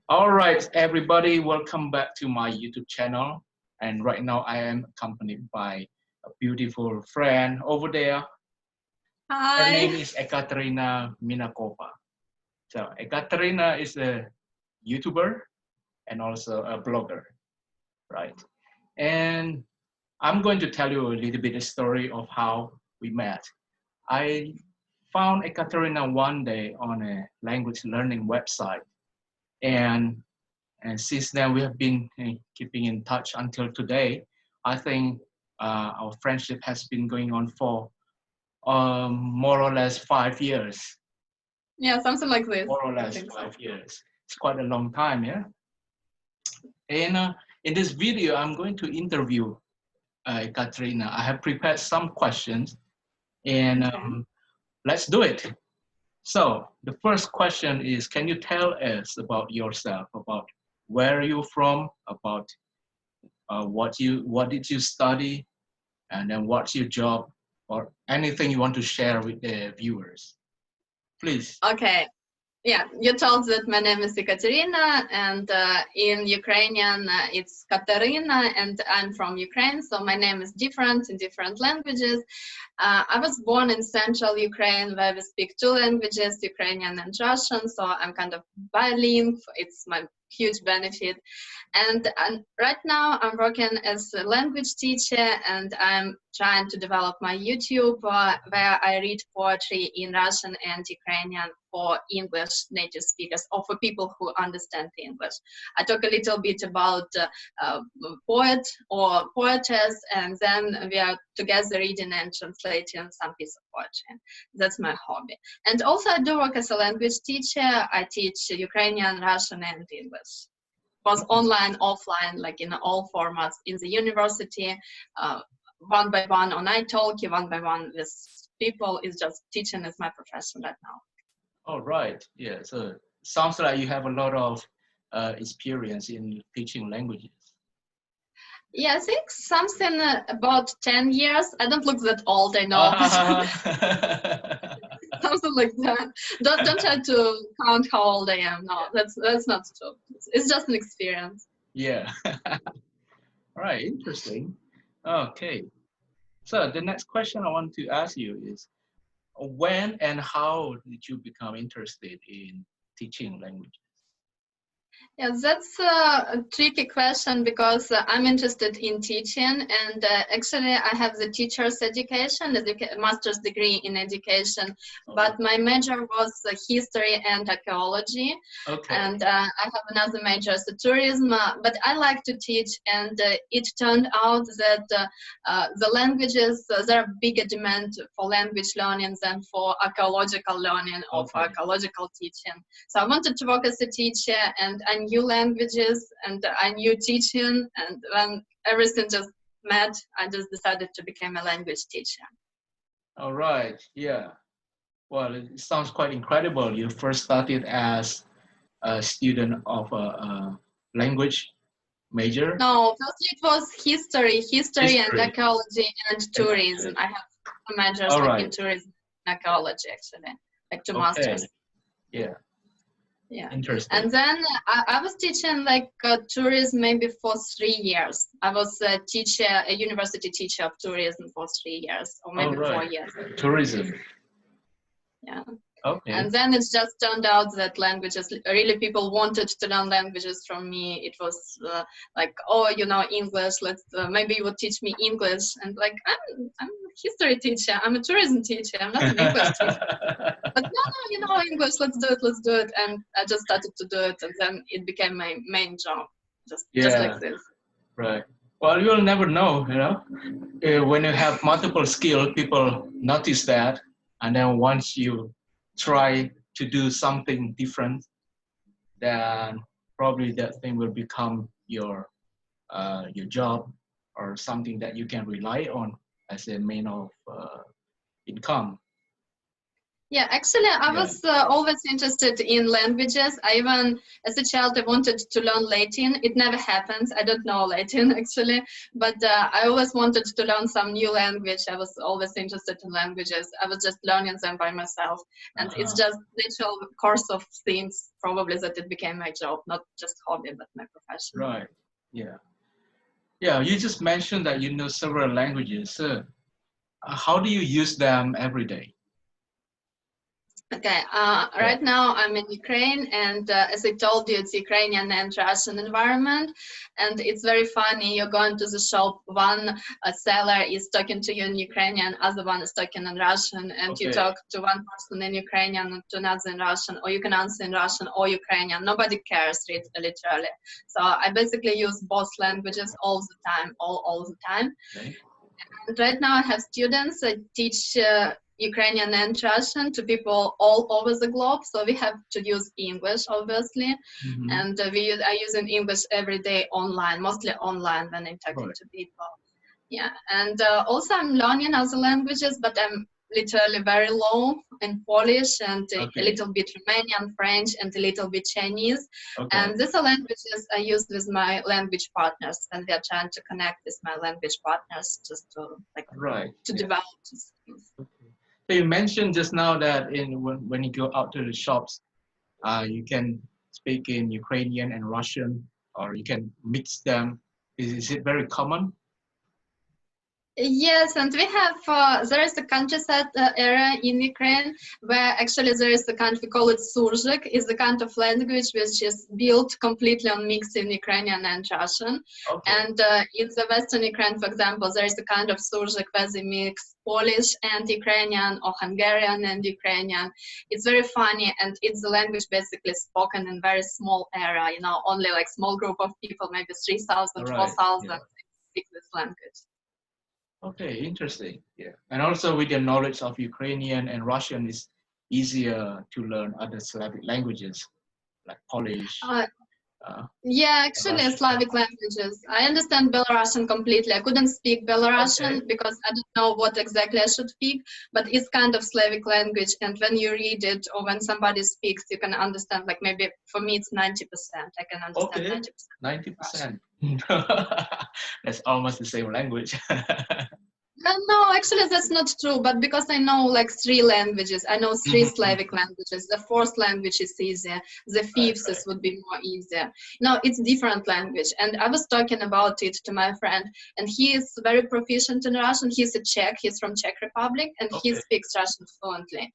All right, everybody, welcome back to my YouTube channel. And right now I am accompanied by a beautiful friend over there. Her name Hi. is Ekaterina Minakova. So Ekaterina is a YouTuber and also a blogger, right? And I'm going to tell you a little bit of story of how we met. I found Ekaterina one day on a language learning website, and since then we have been keeping in touch until today. I think our friendship has been going on for more or less 5 years. Yeah, something like this. More or I less think so. 5 years. It's quite a long time, yeah. And in this video, I'm going to interview Katrina. I have prepared some questions, and Okay. let's do it. So the first question is, can you tell us about yourself, about where are you from, about what did you study, and then what's your job, or anything you want to share with the viewers, please. Okay. Yeah, you told that my name is Ekaterina, and in Ukrainian it's Katerina, and I'm from Ukraine, so my name is different in different languages. I was born in central Ukraine where we speak two languages, Ukrainian and Russian, so I'm kind of bilingual. It's my huge benefit. And right now I'm working as a language teacher, and I'm trying to develop my YouTube where I read poetry in Russian and Ukrainian for English native speakers, or for people who understand English. I talk a little bit about poet or poetess, and then we are together reading and translating some piece of poetry. That's my hobby. And also I do work as a language teacher. I teach Ukrainian, Russian, and English. Was online, offline, like in all formats in the university, one by one on italki, one by one with people. Is just teaching is my profession right now. All right, yeah, so sounds like you have a lot of experience in teaching languages. Yeah, I think something about 10 years. I don't look that old, I know, but something like that. Don't try to count how old I am. No, that's not true. It's just an experience. Yeah. All right, interesting. Okay, so the next question I want to ask you is, when and how did you become interested in teaching languages? Yeah, that's a tricky question because I'm interested in teaching, and actually I have the teacher's education, master's degree in education, but my major was history and archaeology. Okay. And I have another major, so tourism, but I like to teach, and it turned out that the languages, there are bigger demand for language learning than for archaeological learning or for archaeological teaching. So I wanted to work as a teacher, and I knew languages and I knew teaching, and when everything just met, I just decided to become a language teacher. All right, yeah. Well, it sounds quite incredible. You first started as a student of a language major? No, first it was history and archaeology and tourism. I have two majors in tourism and archaeology, actually, like two masters. Yeah. Yeah. Interesting. And then I was teaching tourism maybe for 3 years. I was a teacher, a university teacher of tourism for 3 years, or maybe 4 years. Tourism. Yeah. Okay. And then it just turned out that languages, really people wanted to learn languages from me. It was like, oh, you know English, let's maybe you would teach me English. And like, I'm a history teacher, I'm a tourism teacher, I'm not an English teacher. But no, you know English, let's do it. And I just started to do it, and then it became my main job, just like this. Right. Well, you'll never know, you know. When you have multiple skills, people notice that, and then once you try to do something different, then probably that thing will become your job, or something that you can rely on as a main of income. Yeah, actually, I was always interested in languages. I even, as a child, I wanted to learn Latin. It never happened. I don't know Latin, actually, but I always wanted to learn some new language. I was always interested in languages. I was just learning them by myself. And it's just natural course of things, probably, that it became my job, not just hobby, but my profession. Right, yeah. Yeah, you just mentioned that you know several languages. So how do you use them every day? Okay, right now I'm in Ukraine, and as I told you, it's Ukrainian and Russian environment, and it's very funny. You're going to the shop, one seller is talking to you in Ukrainian, other one is talking in Russian, and you talk to one person in Ukrainian and to another in Russian, or you can answer in Russian or Ukrainian. Nobody cares, literally. So I basically use both languages all the time, all the time. Okay. And right now I have students. I teach Ukrainian and Russian to people all over the globe. So we have to use English, obviously. And we are using English every day online, mostly online when I'm talking to people. Yeah, and also I'm learning other languages, but I'm literally very low in Polish and a little bit Romanian, French, and a little bit Chinese. And these are languages I use with my language partners, and we are trying to connect with my language partners just to to develop these skills. So you mentioned just now that when you go out to the shops, you can speak in Ukrainian and Russian, or you can mix them. Is it very common? Yes, and we have, there is a countryside area in Ukraine where actually there is a kind, we call it Surzhyk, is the kind of language which is built completely on mixing Ukrainian and Russian. And in the Western Ukraine, for example, there is a kind of Surzhyk where they mix Polish and Ukrainian or Hungarian and Ukrainian. It's very funny, and it's the language basically spoken in very small area, you know, only like small group of people, maybe 3,000, 4,000 speak this language. Okay, interesting. Yeah, and also with your knowledge of Ukrainian and Russian, it's easier to learn other Slavic languages like Polish. Yeah, actually, Slavic languages. I understand Belarusian completely. I couldn't speak Belarusian because I don't know what exactly I should speak, but it's kind of Slavic language. And when you read it or when somebody speaks, you can understand, like maybe for me it's 90%. I can understand 90%. 90%. That's almost the same language. No, actually that's not true, but because I know like 3 languages, I know 3 Slavic languages, the 4th language is easier, the 5th would be more easier. No, it's different language, and I was talking about it to my friend, and he is very proficient in Russian. He's a Czech, he's from Czech Republic, and he speaks Russian fluently.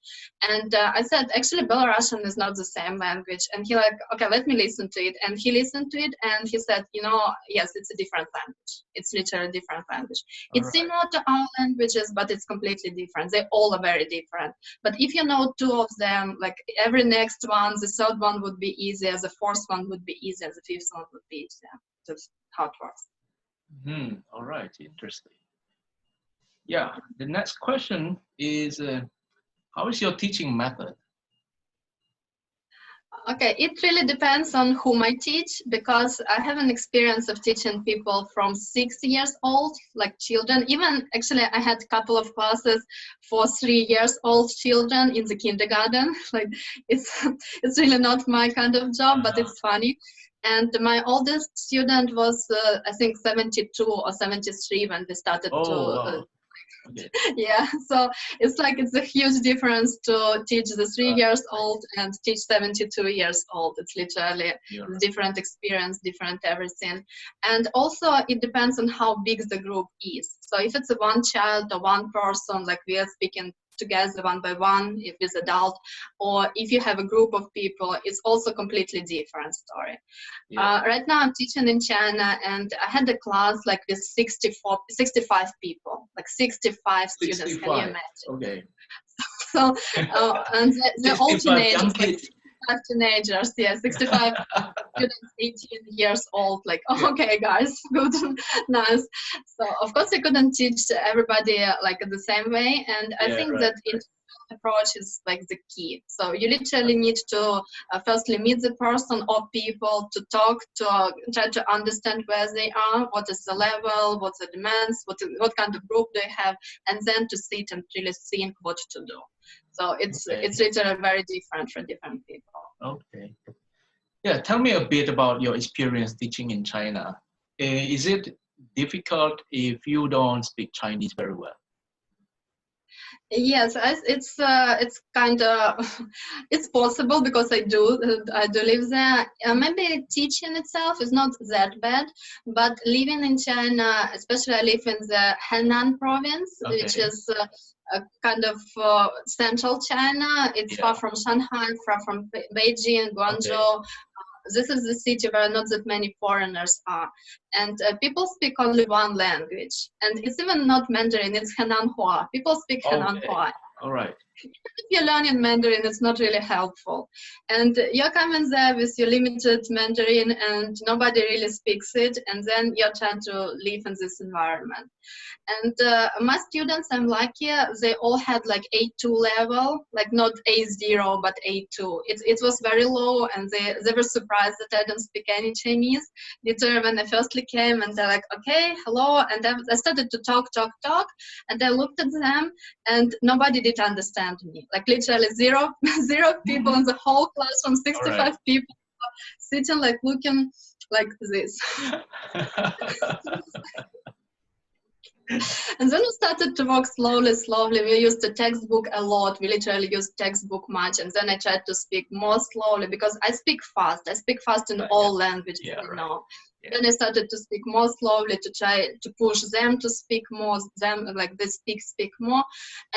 And I said, actually Belarusian is not the same language, and he like, okay, let me listen to it, and he listened to it, and he said, you know, yes, it's a different language. It's literally a different language. It's similar to our languages, but it's completely different. They all are very different. But if you know 2 of them, like every next one, the 3rd one would be easier, the 4th one would be easier, the 5th one would be easier. That's how it works. All right, interesting. Yeah, the next question is, how is your teaching method? Okay, it really depends on whom I teach, because I have an experience of teaching people from 6 years old, like children. Even actually, I had a couple of classes for 3 years old children in the kindergarten. Like it's really not my kind of job, but it's funny. And my oldest student was, I think, 72 or 73 when we started to. Yeah, so it's like it's a huge difference to teach the 3 years old and teach 72 years old. It's literally different experience, different everything. And also it depends on how big the group is. So if it's a one child or one person, like we are speaking together one by one if it's adult, or if you have a group of people, it's also completely different story. Right now I'm teaching in China, and I had a class like with 65 people, like 65 students. Can you imagine? Okay. So and they're all teenagers, like 65 teenagers, 65 students, 18 years old, like, okay guys, good, nice. So of course I couldn't teach everybody like the same way, and I think that approach is like the key. So you literally need to firstly meet the person or people, to talk, to try to understand where they are, what is the level, what's the demands, what kind of group they have, and then to sit and really think what to do. So it's Okay. it's literally very different for different people. Okay. Yeah, tell me a bit about your experience teaching in China. Is it difficult if you don't speak Chinese very well? Yes, it's kind of it's possible because I do live there. Maybe teaching itself is not that bad, but living in China, especially I live in the Henan province, which Okay. is a kind of central China. It's far from Shanghai, far from Beijing, Guangzhou. This is the city where not that many foreigners are, and people speak only one language, and it's even not Mandarin, it's Henanhua. People speak Henanhua. All right. If you're learning Mandarin, it's not really helpful, and you're coming there with your limited Mandarin and nobody really speaks it, and then you're trying to live in this environment. And my students, I'm lucky, they all had like A2 level, like not A0, but A2. It was very low, and they were surprised that I don't speak any Chinese. Literally, when I firstly came, and they're like, okay, hello, and I started to talk, and I looked at them, and nobody did understand me. Like literally zero people in the whole class, from 65 people, sitting like looking like this. And then we started to walk slowly. We used the textbook a lot. We literally used textbook much. And then I tried to speak more slowly because I speak fast. I speak fast in all languages, you know. Then I started to speak more slowly to try to push them to speak more, like they speak more.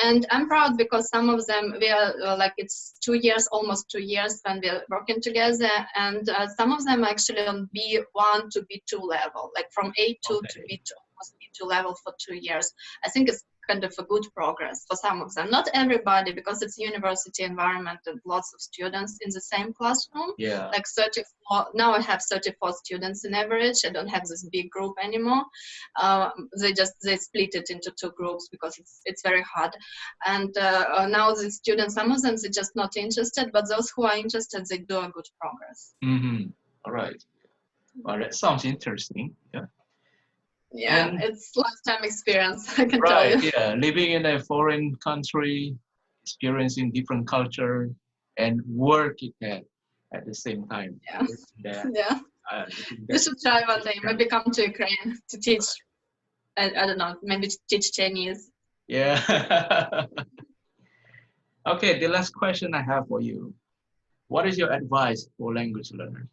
And I'm proud because some of them, we are like, it's 2 years, almost 2 years when we're working together. And some of them actually on B1 to B2 level, like from A2 to B2. B2 level for 2 years. I think it's kind of a good progress for some of them. Not everybody, because it's university environment and lots of students in the same classroom. Yeah. Like 34, now I have 34 students in average. I don't have this big group anymore. They split it into 2 groups because it's very hard. And now the students, some of them, they're just not interested, but those who are interested, they do a good progress. Mm-hmm. All right. Well, that sounds interesting. Yeah. Yeah, and it's lifetime experience, I can tell you. Yeah, living in a foreign country, experiencing different culture, and work at the same time. Yeah. You should try one day. Maybe come to Ukraine to teach. I don't know. Maybe teach Chinese. Yeah. Okay. The last question I have for you: what is your advice for language learners?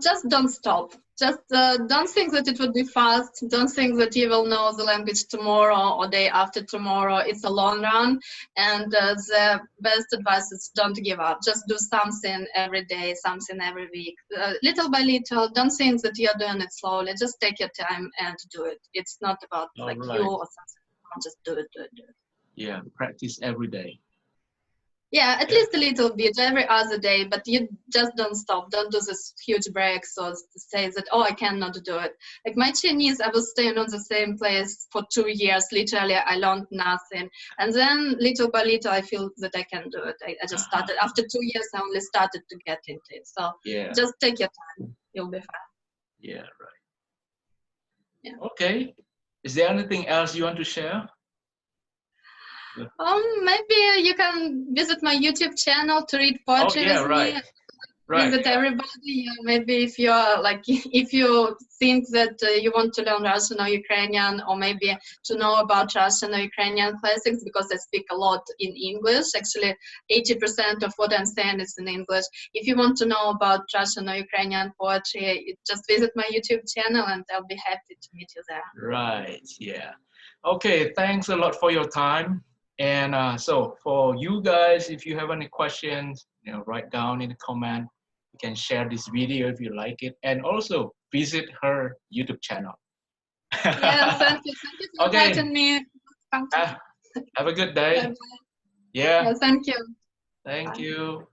Just don't stop. Just don't think that it would be fast. Don't think that you will know the language tomorrow or day after tomorrow. It's a long run. And the best advice is don't give up. Just do something every day, something every week. Little by little, don't think that you're doing it slowly. Just take your time and do it. It's not about you or something. Just do it. Yeah, practice every day. Yeah, at least a little bit every other day, but you just don't stop. Don't do this huge breaks or say that, oh, I cannot do it. Like my Chinese, I was staying on the same place for 2 years. Literally, I learned nothing. And then little by little, I feel that I can do it. I just started. After 2 years, I only started to get into it. So just take your time. You'll be fine. Yeah, right. Yeah. Okay. Is there anything else you want to share? Maybe you can visit my YouTube channel to read poetry with me. Visit everybody. Maybe if you're like, if you think that you want to learn Russian or Ukrainian, or maybe to know about Russian or Ukrainian classics, because I speak a lot in English. Actually, 80% of what I'm saying is in English. If you want to know about Russian or Ukrainian poetry, just visit my YouTube channel, and I'll be happy to meet you there. Right. Yeah. Okay. Thanks a lot for your time. And so for you guys, if you have any questions, write down in the comment. You can share this video if you like it, and also visit her YouTube channel. Yeah, thank you for inviting me. Have a good day. Bye-bye. Yeah, thank you. Thank you.